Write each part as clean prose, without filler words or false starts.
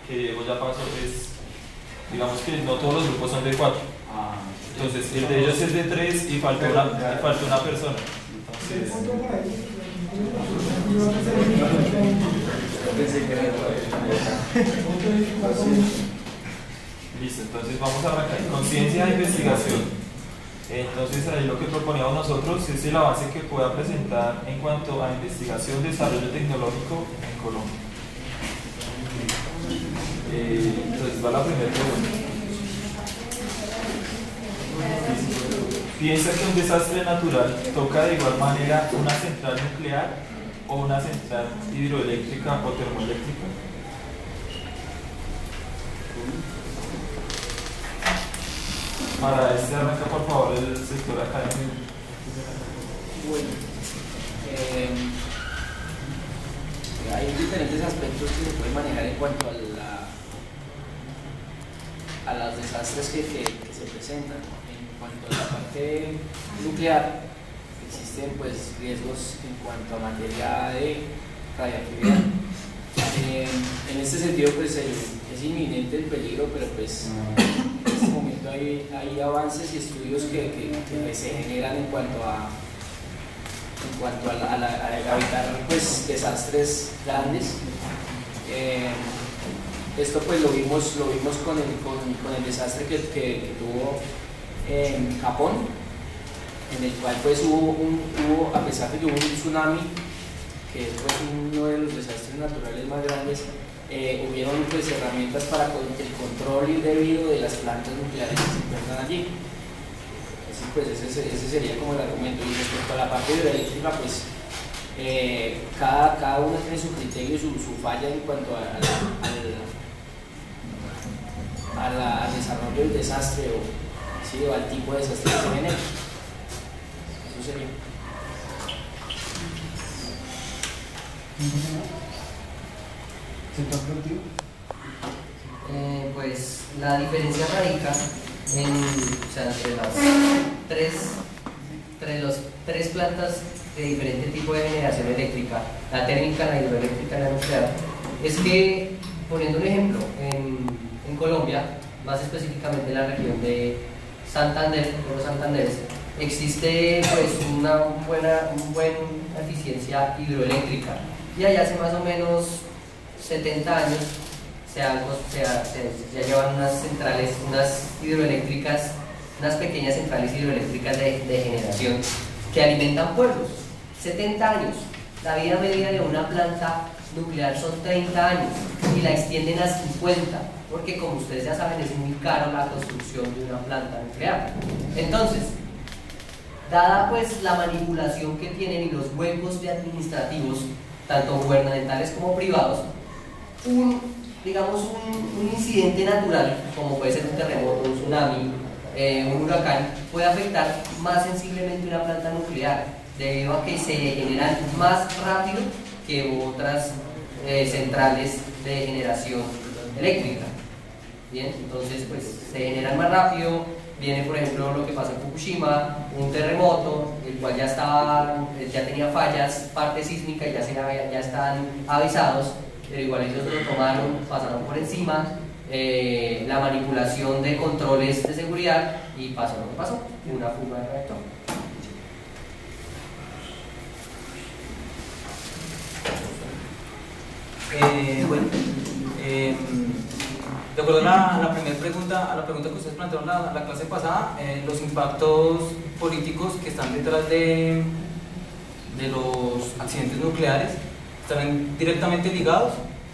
que Diego ya pasó, es, digamos que no todos los grupos son de 4. Entonces, el de ellos es de 3 y faltó una persona. Entonces, listo, entonces vamos a arrancar con ciencia de investigación. Entonces ahí lo que proponíamos nosotros es el avance que pueda presentar en cuanto a investigación, desarrollo tecnológico en Colombia. Entonces va la primera pregunta. ¿Piensa que un desastre natural toca de igual manera una central nuclear o una central hidroeléctrica o termoeléctrica? Para este arranca por favor el sector académico. Bueno, hay diferentes aspectos que se pueden manejar en cuanto a los desastres que se presentan. En cuanto a la parte nuclear, existen pues riesgos en cuanto a materia de radiactividad. En este sentido pues es inminente el peligro, pero pues en este momento hay avances y estudios que se generan en cuanto a evitar pues desastres grandes. Esto pues lo vimos con el desastre que tuvo en Japón, en el cual pues hubo, a pesar de que hubo un tsunami, que es pues uno de los desastres naturales más grandes, hubieron pues herramientas para el control indebido de las plantas nucleares que se encuentran allí. Así pues ese sería como el argumento. Y respecto a la parte hidroeléctrica, pues cada uno tiene su criterio y su falla en cuanto al desarrollo del desastre o al tipo de desastre que se genera. Eso sería. ¿Sector productivo? Pues la diferencia radica entre las tres plantas de diferente tipo de generación eléctrica, la térmica, la hidroeléctrica y la nuclear. Es que, poniendo un ejemplo, en Colombia, más específicamente en la región de Santander, los Santanderes, existe pues una buena eficiencia hidroeléctrica, y allá hace más o menos 70 años se llevan unas centrales, unas hidroeléctricas, unas pequeñas centrales hidroeléctricas de generación que alimentan pueblos. 70 años. La vida media de una planta nuclear son 30 años y la extienden a 50, porque como ustedes ya saben es muy caro la construcción de una planta nuclear. Entonces, dada pues la manipulación que tienen y los huecos de administrativos, tanto gubernamentales como privados, un incidente natural, como puede ser un terremoto, un tsunami, un huracán, puede afectar más sensiblemente una planta nuclear, debido a que se generan más rápido que otras centrales de generación eléctrica. Bien, entonces pues se generan más rápido. Viene por ejemplo lo que pasó en Fukushima, un terremoto, el cual ya tenía fallas, parte sísmica, ya están avisados, pero igual ellos lo tomaron, pasaron por encima, la manipulación de controles de seguridad, y pasó lo que pasó, una fuga de reactor. De acuerdo a la primera pregunta, a la pregunta que ustedes plantearon la clase pasada, los impactos políticos que están detrás de los accidentes nucleares están directamente ligados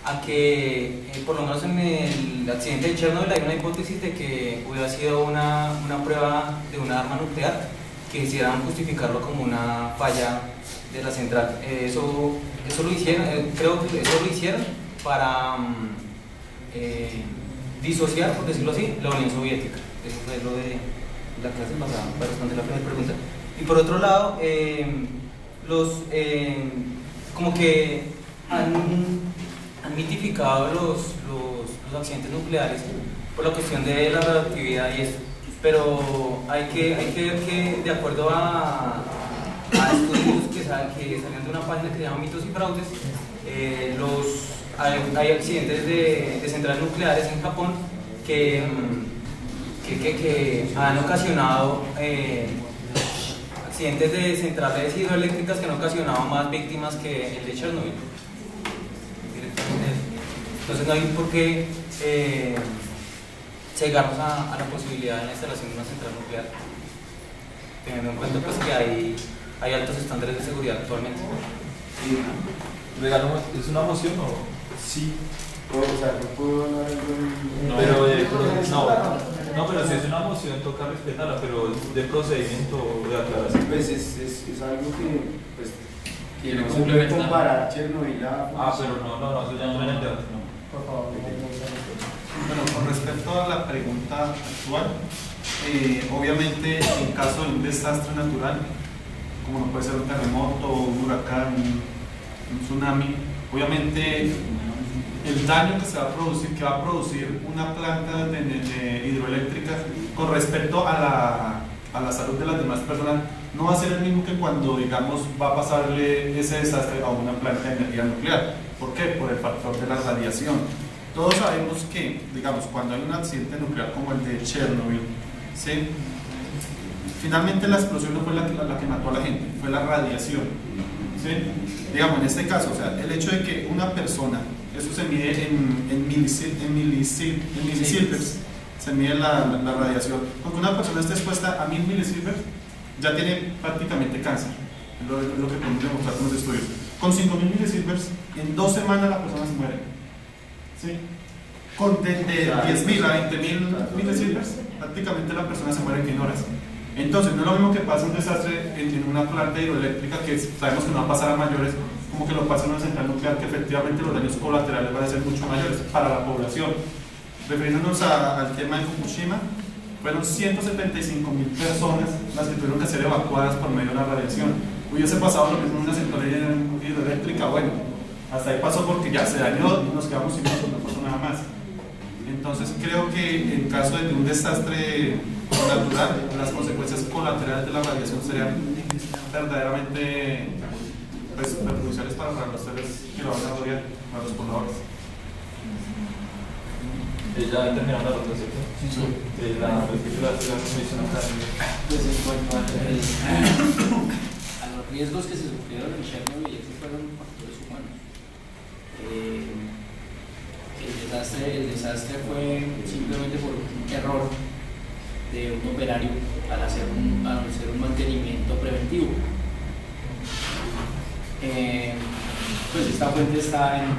a que, por lo menos en el accidente de Chernobyl, hay una hipótesis de que hubiera sido una prueba de una arma nuclear, que quisieran justificarlo como una falla de la central. Eso lo hicieron, creo que eso lo hicieron para disociar, por decirlo así, la Unión Soviética. Eso fue lo de la clase pasada, para responder la primera pregunta. Y por otro lado, como que han mitificado los accidentes nucleares por la cuestión de la radioactividad y esto, pero hay que ver que, de acuerdo a estudios que salían de una página que se llama Mitos y Fraudes, hay accidentes de centrales nucleares en Japón que han ocasionado accidentes de centrales hidroeléctricas que han ocasionado más víctimas que el de Chernobyl. Entonces no hay por qué cegarnos a la posibilidad de la instalación de una central nuclear, teniendo en cuenta pues, que hay altos estándares de seguridad actualmente. ¿Es una moción o...? Sí. O sea, no puedo hablar algo. No, pero si es una moción toca respetarla, pero es de procedimiento o de aclaración. Pues es algo que, pues, que no se puede complementar. comparar Chernobyl a... Pero no, eso ya entra en el debate, no. Por favor. Bueno, con respecto a la pregunta actual, obviamente en caso de un desastre natural, como no puede ser un terremoto, un huracán, un tsunami, obviamente el daño que va a producir una planta de hidroeléctrica con respecto a la salud de las demás personas no va a ser el mismo que cuando, digamos, va a pasarle ese desastre a una planta de energía nuclear. ¿Por qué? Por el factor de la radiación. Todos sabemos que, digamos, cuando hay un accidente nuclear como el de Chernobyl, ¿sí? Finalmente la explosión no fue la que mató a la gente, fue la radiación, ¿sí? Digamos, en este caso, o sea, el hecho de que una persona, eso se mide en milisieverts, se mide la radiación, cuando una persona esté expuesta a 1000 milisieverts, ya tiene prácticamente cáncer, es lo que podemos demostrar con los estudios. Con 5000 milisieverts, en 2 semanas la persona se muere, ¿sí? Con de 10.000 a 20.000 milisieverts, prácticamente la persona se muere en horas. Entonces, no es lo mismo que pasa un desastre en una planta hidroeléctrica, que sabemos que no va a pasar a mayores, como que lo pasa en una central nuclear, que efectivamente los daños colaterales van a ser mucho mayores para la población. Refiriéndonos al tema de Fukushima, fueron 175.000 personas las que tuvieron que ser evacuadas por medio de la radiación. Hubiese pasado lo mismo en una central hidroeléctrica, bueno, hasta ahí pasó porque ya se dañó y nos quedamos sin luz, no pasó nada más. Entonces creo que en caso de un desastre natural, las consecuencias colaterales de la radiación serían verdaderamente perjudiciales para los seres que lo van a rodear, para los pobladores. Ya terminaron la ronda, ¿cierto? Sí. La comisión académica. Pues en cuanto a los riesgos que se sufrieron en Chernobyl, esos fueron factores humanos. El desastre fue simplemente por un error de un operario al hacer un mantenimiento preventivo. Pues esta fuente está en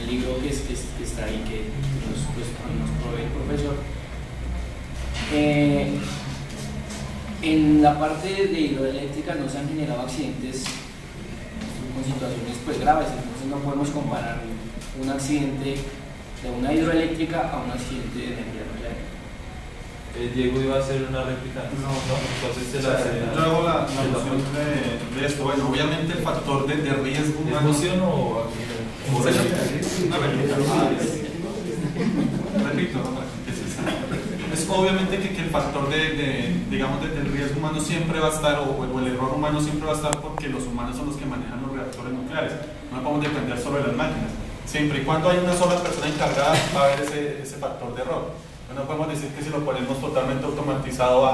el libro que está ahí, que nos provee el profesor. En la parte de hidroeléctrica no se han generado accidentes con situaciones pues graves, entonces no podemos comparar un accidente de una hidroeléctrica a un accidente de energía nuclear. Diego iba a hacer una réplica. No, entonces se la hace. Yo hago la noción de esto. Bueno, obviamente el factor de riesgo. ¿Es moción o réplica? Una réplica. Repito, es obviamente que el factor digamos, del riesgo humano siempre va a estar, o el error humano siempre va a estar, porque los humanos son los que manejan los reactores nucleares. No podemos depender solo de las máquinas. Siempre y cuando hay una sola persona encargada, va a haber ese factor de error. No podemos decir que si lo ponemos totalmente automatizado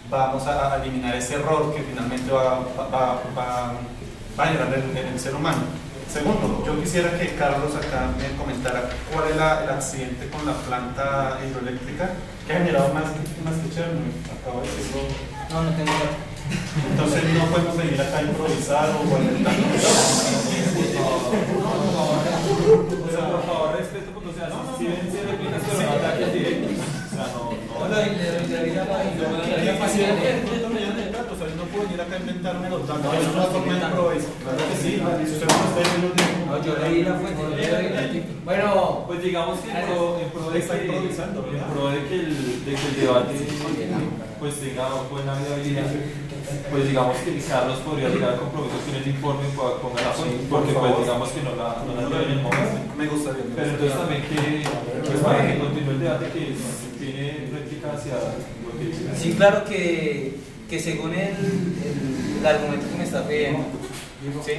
vamos a eliminar ese error que finalmente va a generar en el ser humano. Segundo, yo quisiera que Carlos acá me comentara cuál es el accidente con la planta hidroeléctrica que ha generado más víctimas que Chernobyl. Acabo de decirlo. No tengo datos. Entonces no podemos venir acá a improvisar o a inventar. Por favor, respeto, porque o sea, si ven si replicas pero no ataques directos. O sea, no. No puedo venir acá a inventarme los datos. Es una forma de improvisar. Claro que sí. Si usted no está diciendo No, yo leí la fuente. Bueno, pues digamos que en pro de que el debate pues tenga buena viabilidad, pues digamos que Carlos podría llegar a compromisos que en el informe ponga la fuente, porque pues digamos que no la lleve en el momento. Me gustaría. Pero entonces también que pues para que continúe el debate que tiene réplica hacia lo que dice. sí, claro que según el argumento que me está pidiendo, ¿sí?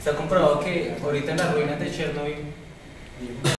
se ha comprobado que ahorita en las ruinas de Chernobyl